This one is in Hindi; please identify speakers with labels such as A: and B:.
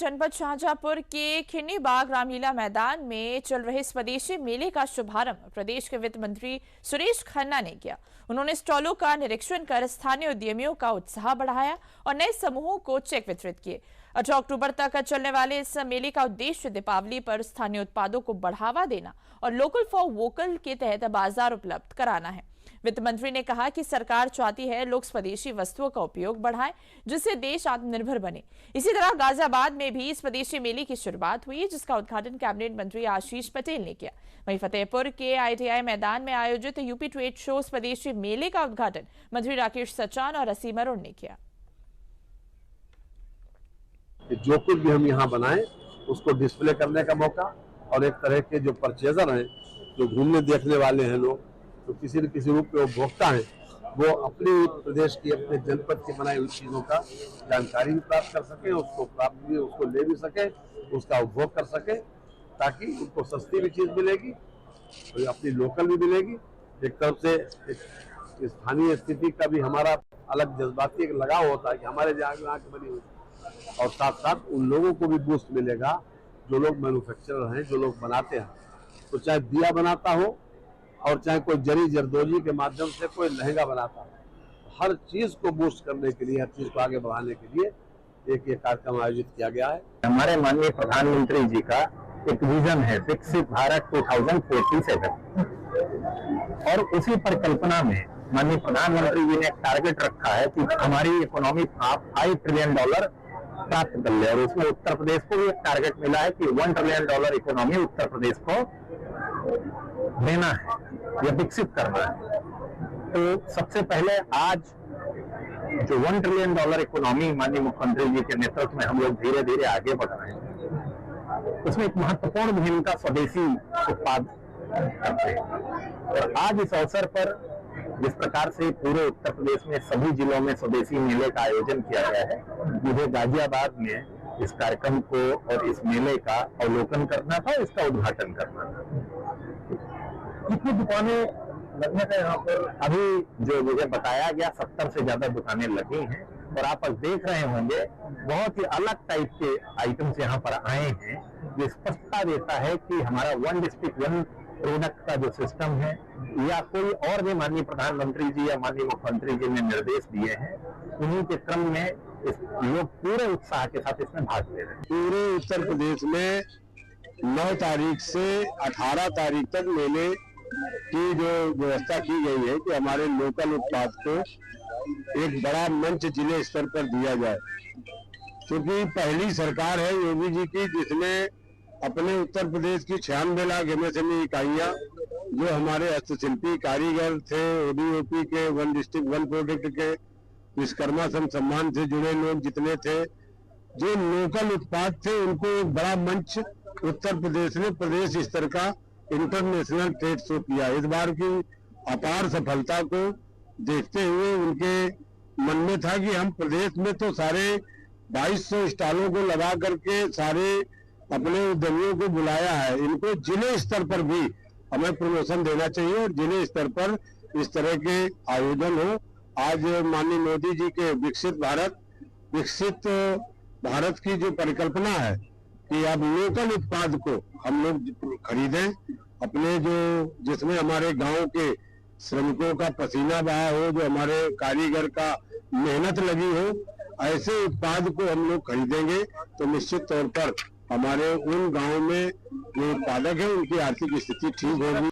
A: जनपद शाहजहांपुर के खिन्नी बाग रामलीला मैदान में चल रहे स्वदेशी मेले का शुभारंभ प्रदेश के वित्त मंत्री सुरेश खन्ना ने किया। उन्होंने स्टॉलों का निरीक्षण कर स्थानीय उद्यमियों का उत्साह बढ़ाया और नए समूहों को चेक वितरित किए। 18 अक्टूबर तक चलने वाले इस मेले का उद्देश्य दीपावली पर स्थानीय उत्पादों को बढ़ावा देना और लोकल फॉर वोकल के तहत बाजार उपलब्ध कराना है। वित्त मंत्री ने कहा कि सरकार चाहती है लोग स्वदेशी वस्तुओं का उपयोग बढ़ाएं, जिससे देश आत्मनिर्भर बने। इसी तरह गाजियाबाद में भी स्वदेशी मेले की शुरुआत हुई, जिसका उद्घाटन कैबिनेट मंत्री आशीष पटेल ने किया। वहीं फतेहपुर के ITI मैदान में आयोजित यूपी ट्रेड शो स्वदेशी मेले का उद्घाटन मंत्री राकेश सचान और असीम अरुण ने किया।
B: जो कुछ भी हम यहाँ बनाएं उसको डिस्प्ले करने का मौका, और एक तरह के जो परचेजर हैं, जो घूमने देखने वाले हैं लोग, तो किसी न किसी रूप में उपभोक्ता हैं, वो अपनी प्रदेश की, अपने जनपद की बनाई हुई चीजों का जानकारी भी प्राप्त कर सके, उसको ले भी सके, उसका उपभोग कर सके, ताकि उनको सस्ती भी चीज मिलेगी और अपनी लोकल भी मिलेगी। एक तरफ से स्थानीय स्थिति का भी हमारा अलग जज्बाती एक लगाव होता है कि हमारे यहाँ की बनी हुई, और साथ साथ उन लोगों को भी बूस्ट मिलेगा जो लोग मैन्युफैक्चरर हैं, जो लोग बनाते हैं। तो चाहे दिया बनाता हो और चाहे कोई जरी जरदोजी के माध्यम से कोई लहंगा बनाता है, हर चीज को बूस्ट करने के लिए, हर चीज को आगे बढ़ाने के लिए एक ये कार्यक्रम आयोजित किया गया है।
C: हमारे माननीय प्रधानमंत्री जी का एक विजन है विकसित भारत 2047, और उसी परिकल्पना में माननीय प्रधानमंत्री जी ने एक टारगेट रखा है कि हमारी इकोनॉमी $5 ट्रिलियन प्राप्त कर ले, और उसमें उत्तर प्रदेश को भी एक टारगेट मिला है कि $1 ट्रिलियन इकोनॉमी उत्तर प्रदेश को देना है या विकसित करना है। तो सबसे पहले आज जो $1 ट्रिलियन इकोनॉमी माननीय मुख्यमंत्री जी के नेतृत्व में हम लोग धीरे धीरे आगे बढ़ रहे हैं, उसमें एक महत्वपूर्ण भूमिका स्वदेशी उत्पाद करते हैं। और आज इस अवसर पर जिस प्रकार से पूरे उत्तर प्रदेश में सभी जिलों में स्वदेशी मेले का आयोजन किया गया है, मुझे गाजियाबाद में इस कार्यक्रम को और इस मेले का अवलोकन करना था, इसका उद्घाटन करना था। कितनी दुकानें लगने का यहाँ पर अभी जो मुझे बताया गया 70 से ज्यादा दुकानें लगी हैं, और आप देख रहे होंगे बहुत ही अलग टाइप के आइटम्स यहाँ पर आए हैं, जो स्पष्टता देता है कि हमारा 1 डिस्ट्रिक्ट 1 प्रोडक्ट का जो सिस्टम है, या कोई और भी माननीय प्रधानमंत्री जी या माननीय मुख्यमंत्री जी ने निर्देश दिए हैं, उन्हीं के क्रम में लोग पूरे उत्साह के साथ इसमें भाग ले रहे हैं।
B: पूरे उत्तर प्रदेश में 9 तारीख से 18 तारीख तक मेले की जो व्यवस्था की गई है कि हमारे लोकल उत्पाद को एक बड़ा मंच जिले स्तर पर दिया जाए, क्योंकि पहली सरकार है योगी जी की जिसने अपने उत्तर प्रदेश की 96 लाख MSME इकाइयां, जो हमारे हस्तशिल्पी कारीगर थे, ODOP के 1 डिस्ट्रिक्ट 1 प्रोडक्ट के विश्वकर्मा सम्मान से जुड़े लोग जितने थे, जो लोकल उत्पाद थे, उनको एक बड़ा मंच उत्तर प्रदेश ने प्रदेश स्तर का इंटरनेशनल ट्रेड शो किया। इस बार की अपार सफलता को देखते हुए उनके मन में था कि हम प्रदेश में तो सारे 2200 स्टॉलों को लगा करके सारे अपने उद्यमियों को बुलाया है, इनको जिले स्तर पर भी हमें प्रमोशन देना चाहिए और जिले स्तर पर इस तरह के आयोजन हो। आज माननीय मोदी जी के विकसित भारत की जो परिकल्पना है कि अब लोकल उत्पाद को हम लोग खरीदें, अपने जिसमें हमारे गांव के श्रमिकों का पसीना बहा हो, जो हमारे कारीगर का मेहनत लगी हो, ऐसे उत्पाद को हम लोग खरीदेंगे तो निश्चित तौर पर हमारे उन गांवों में जो उत्पादक है उनकी आर्थिक स्थिति ठीक होगी।